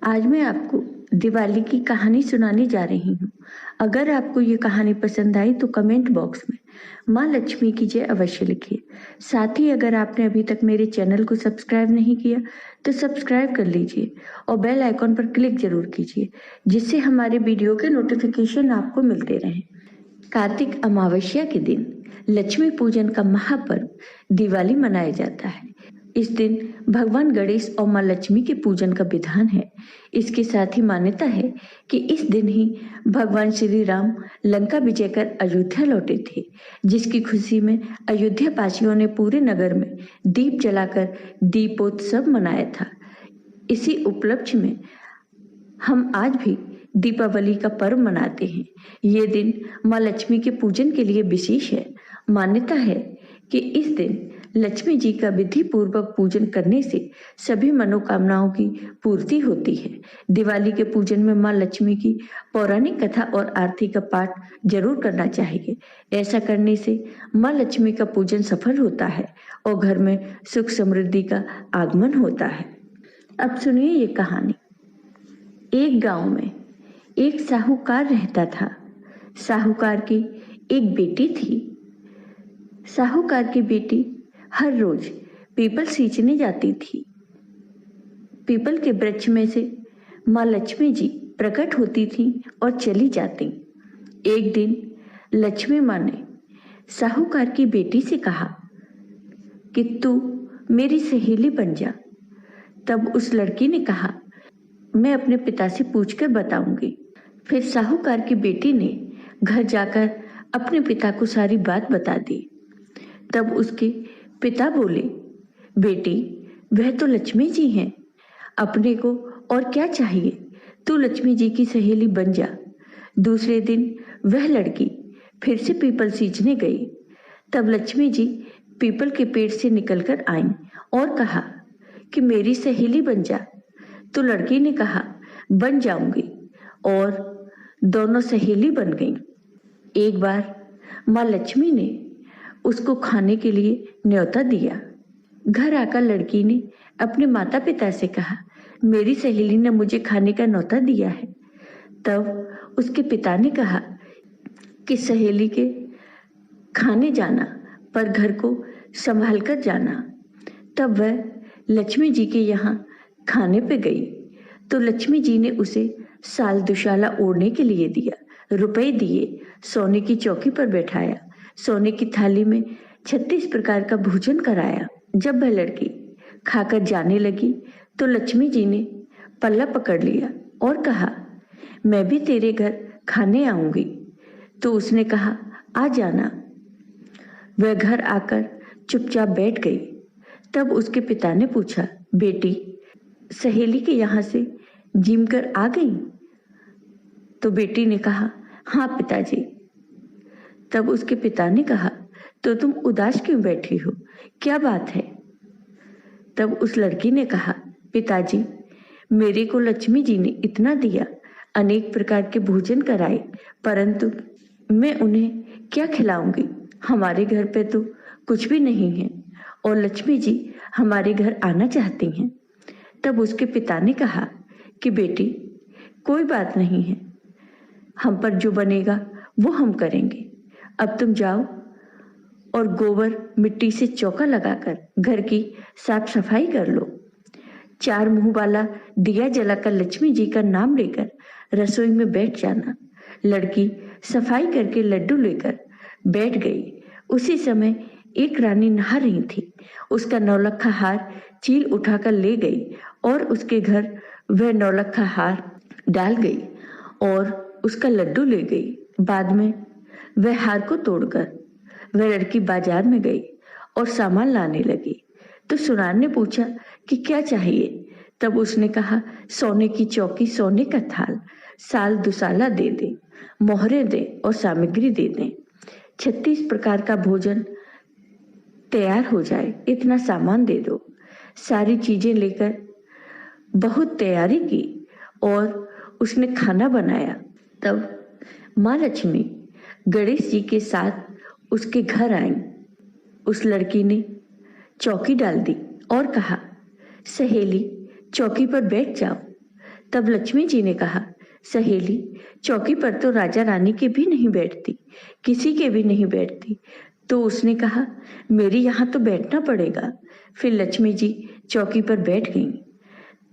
आज मैं आपको दिवाली की कहानी सुनाने जा रही हूँ। अगर आपको ये कहानी पसंद आई तो कमेंट बॉक्स में माँ लक्ष्मी की जय अवश्य लिखिए। साथ ही अगर आपने अभी तक मेरे चैनल को सब्सक्राइब नहीं किया तो सब्सक्राइब कर लीजिए और बेल आइकॉन पर क्लिक जरूर कीजिए, जिससे हमारे वीडियो के नोटिफिकेशन आपको मिलते रहें। कार्तिक अमावस्या के दिन लक्ष्मी पूजन का महापर्व दिवाली मनाया जाता है। इस दिन भगवान गणेश और माँ लक्ष्मी के पूजन का विधान है। इसके साथ ही मान्यता है कि इस दिन ही भगवान श्री राम लंका विजय कर अयोध्या लौटे थे, जिसकी खुशी में अयोध्या वासियों ने पूरे नगर में दीप जलाकर दीपोत्सव मनाया था। इसी उपलक्ष्य में हम आज भी दीपावली का पर्व मनाते हैं। ये दिन माँ लक्ष्मी के पूजन के लिए विशेष है। मान्यता है कि इस दिन लक्ष्मी जी का विधि पूर्वक पूजन करने से सभी मनोकामनाओं की पूर्ति होती है। दिवाली के पूजन में माँ लक्ष्मी की पौराणिक कथा और आरती का पाठ जरूर करना चाहिए। ऐसा करने से माँ लक्ष्मी का पूजन सफल होता है और घर में सुख समृद्धि का आगमन होता है। अब सुनिए ये कहानी। एक गांव में एक साहूकार रहता था। साहूकार की एक बेटी थी। साहूकार की बेटी हर रोज पीपल सींचने जाती थी। पीपल के वृक्ष में से माँ लक्ष्मी जी प्रकट होती थी और चली जाती। एक दिन लक्ष्मी माँ ने साहूकार की बेटी से कहा कि तू मेरी सहेली बन जा। तब उस लड़की ने कहा, मैं अपने पिता से पूछकर बताऊंगी। फिर साहूकार की बेटी ने घर जाकर अपने पिता को सारी बात बता दी। तब उसके पिता बोले, बेटी वह तो लक्ष्मी जी हैं, अपने को और क्या चाहिए, तू लक्ष्मी जी की सहेली बन जा। दूसरे दिन वह लड़की फिर से पीपल सींचने गई। तब लक्ष्मी जी पीपल के पेड़ से निकलकर आईं और कहा कि मेरी सहेली बन जा। तो लड़की ने कहा, बन जाऊंगी, और दोनों सहेली बन गईं। एक बार माँ लक्ष्मी ने उसको खाने के लिए न्योता दिया। घर आकर लड़की ने अपने माता पिता से कहा, मेरी सहेली ने मुझे खाने का न्योता दिया है। तब उसके पिता ने कहा कि सहेली के खाने जाना, पर घर को संभाल कर जाना। तब वह लक्ष्मी जी के यहाँ खाने पे गई तो लक्ष्मी जी ने उसे साल दुशाला ओढ़ने के लिए दिया, रुपए दिए, सोने की चौकी पर बैठाया, सोने की थाली में 36 प्रकार का भोजन कराया। जब वह लड़की खाकर जाने लगी तो लक्ष्मी जी ने पल्ला पकड़ लिया और कहा, मैं भी तेरे घर खाने आऊंगी। तो उसने कहा, आ जाना। वह घर आकर चुपचाप बैठ गई। तब उसके पिता ने पूछा, बेटी सहेली के यहाँ से जिम कर आ गई? तो बेटी ने कहा, हाँ पिताजी। तब उसके पिता ने कहा, तो तुम उदास क्यों बैठी हो, क्या बात है? तब उस लड़की ने कहा, पिताजी मेरे को लक्ष्मी जी ने इतना दिया, अनेक प्रकार के भोजन कराए, परंतु मैं उन्हें क्या खिलाऊंगी? हमारे घर पे तो कुछ भी नहीं है और लक्ष्मी जी हमारे घर आना चाहती हैं। तब उसके पिता ने कहा कि बेटी कोई बात नहीं है, हम पर जो बनेगा वो हम करेंगे। अब तुम जाओ और गोबर मिट्टी से चौका लगाकर घर की साफ सफाई कर लो। 4 मुंह वाला दिया जलाकर लक्ष्मी जी का नाम लेकर रसोई में बैठ जाना। लड़की सफाई करके लड्डू लेकर बैठ गई। उसी समय एक रानी नहा रही थी। उसका नौलखा हार चील उठाकर ले गई और उसके घर वह नौलखा हार डाल गई और उसका लड्डू ले गई। बाद में वह हार को तोड़कर वह लड़की बाजार में गई और सामान लाने लगी। तो सुनार ने पूछा कि क्या चाहिए? तब उसने कहा, सोने की चौकी, सोने का थाल, साल दुसाला दे दे, मोहरे दे और सामग्री दे दे, 36 प्रकार का भोजन तैयार हो जाए, इतना सामान दे दो। सारी चीजें लेकर बहुत तैयारी की और उसने खाना बनाया। तब माँ लक्ष्मी गणेश जी के साथ उसके घर आई। उस लड़की ने चौकी डाल दी और कहा, सहेली चौकी पर बैठ जाओ। तब लक्ष्मी जी ने कहा, सहेली, चौकी पर तो राजा रानी के भी नहीं बैठती, किसी के भी नहीं बैठती। तो उसने कहा, मेरी यहाँ तो बैठना पड़ेगा। फिर लक्ष्मी जी चौकी पर बैठ गईं।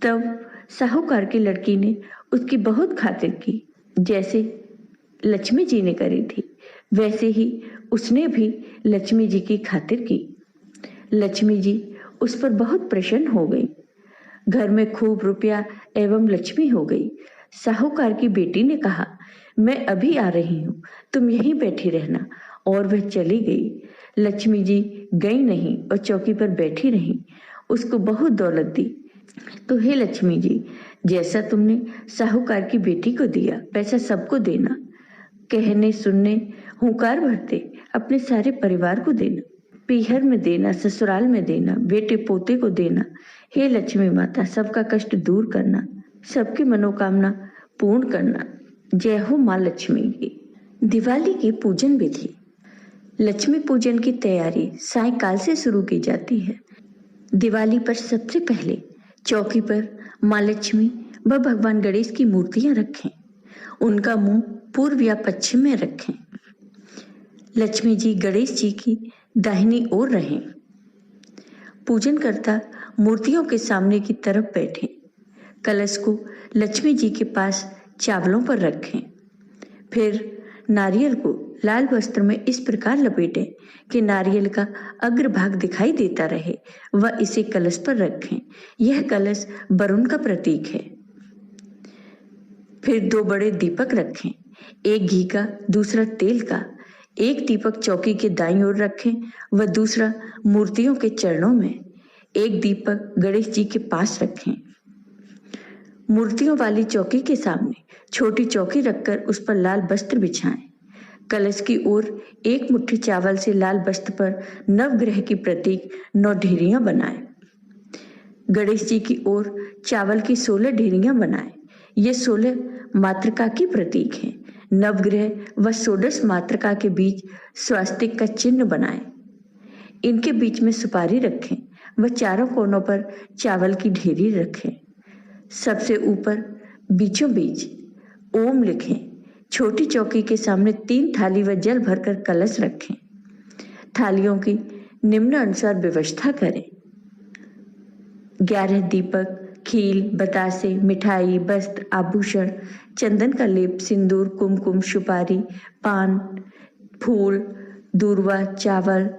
तब साहूकार की लड़की ने उसकी बहुत खातिर की। जैसे लक्ष्मी जी ने करी थी, वैसे ही उसने भी लक्ष्मी जी की खातिर की। लक्ष्मी जी उस पर बहुत प्रसन्न हो गई। घर में खूब रुपया एवं लक्ष्मी हो गई। साहूकार की बेटी ने कहा, मैं अभी आ रही हूँ, तुम यहीं बैठी रहना। और वह चली गई। लक्ष्मी जी गई नहीं और चौकी पर बैठी रही। उसको बहुत दौलत दी। तो हे लक्ष्मी जी, जैसा तुमने साहूकार की बेटी को दिया वैसा सबको देना। कहने सुनने हुंकार भरते अपने सारे परिवार को देना, पीहर में देना, ससुराल में देना, बेटे पोते को देना। हे लक्ष्मी माता, सबका कष्ट दूर करना, सबकी मनोकामना पूर्ण करना। जय हो माँ लक्ष्मी की। दिवाली की पूजन विधि। लक्ष्मी पूजन की तैयारी सायंकाल से शुरू की जाती है। दिवाली पर सबसे पहले चौकी पर माँ लक्ष्मी व भगवान गणेश की मूर्तियां रखें। उनका मुंह पूर्व या पश्चिम में रखें। लक्ष्मी जी गणेश जी की दाहिनी ओर रहें। पूजन करता मूर्तियों के सामने की तरफ बैठें। कलश को लक्ष्मी जी के पास चावलों पर रखें। फिर नारियल को लाल वस्त्र में इस प्रकार लपेटें कि नारियल का अग्रभाग दिखाई देता रहे व इसे कलश पर रखें। यह कलश वरुण का प्रतीक है। फिर 2 बड़े दीपक रखें, एक घी का, दूसरा तेल का। एक दीपक चौकी के दाईं ओर रखें व दूसरा मूर्तियों के चरणों में। एक दीपक गणेश जी के पास रखें। मूर्तियों वाली चौकी के सामने छोटी चौकी रखकर उस पर लाल वस्त्र बिछाएं। कलश की ओर एक मुट्ठी चावल से लाल वस्त्र पर नवग्रह की प्रतीक 9 ढेरियां बनाएं। गणेश जी की ओर चावल की 16 ढेरियां बनाएं। ये 16 मातृका की प्रतीक है। नवग्रह व षोडश मातृका के बीच स्वास्तिक का चिन्ह बनाएं। इनके बीच में सुपारी रखें व चारों कोनों पर चावल की ढेरी रखें। सबसे ऊपर बीचों बीच ओम लिखें। छोटी चौकी के सामने 3 थाली व जल भरकर कलश रखें। थालियों की निम्नानुसार व्यवस्था करें। 11 दीपक, खील, बतासे, मिठाई, वस्त्र, आभूषण, चंदन का लेप, सिंदूर, कुमकुम, सुपारी, पान, फूल, दूर्वा, चावल,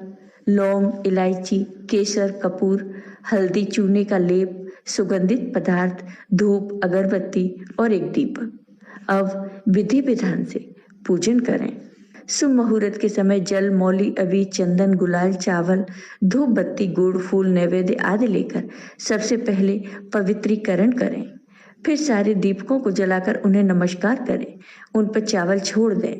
लौंग, इलायची, केसर, कपूर, हल्दी, चूने का लेप, सुगंधित पदार्थ, धूप, अगरबत्ती और एक दीपक। अब विधि विधान से पूजन करें। शुभ मुहूर्त के समय जल, मौली, अबीर, चंदन, गुलाल, चावल, धूप बत्ती, गुड़, फूल, नैवेद्य आदि लेकर सबसे पहले पवित्रीकरण करें। फिर सारे दीपकों को जलाकर उन्हें नमस्कार करें। उन पर चावल छोड़ दें।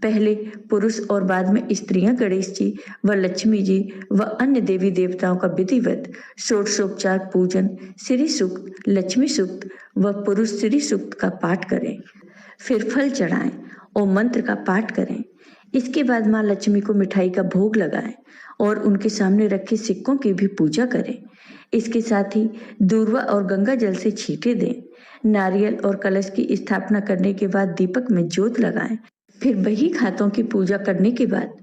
पहले पुरुष और बाद में स्त्रियां गणेश जी व लक्ष्मी जी व अन्य देवी देवताओं का विधिवत षोडशोपचार पूजन, श्री सूक्त, लक्ष्मी सूक्त व पुरुष श्री सूक्त का पाठ करें। फिर फल चढ़ाएं और मंत्र का पाठ करें। इसके बाद माँ लक्ष्मी को मिठाई का भोग लगाएं और उनके सामने रखे सिक्कों की भी पूजा करें। इसके साथ ही दूर्वा और गंगा जल से छींटे दें। नारियल और कलश की स्थापना करने के बाद दीपक में ज्योत लगाएं। फिर बही खातों की पूजा करने के बाद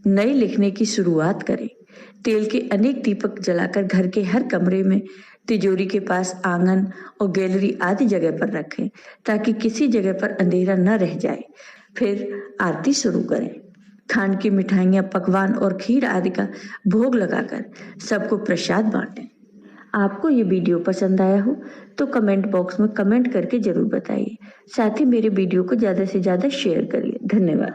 नए लिखने की शुरुआत करें। तेल के अनेक दीपक जलाकर घर के हर कमरे में, तिजोरी के पास, आंगन और गैलरी आदि जगह पर रखें ताकि किसी जगह पर अंधेरा न रह जाए। फिर आरती शुरू करें। खांड की मिठाइयाँ, पकवान और खीर आदि का भोग लगाकर सबको प्रसाद बांटें। आपको ये वीडियो पसंद आया हो तो कमेंट बॉक्स में कमेंट करके जरूर बताइए। साथ ही मेरे वीडियो को ज़्यादा से ज़्यादा शेयर करिए। धन्यवाद।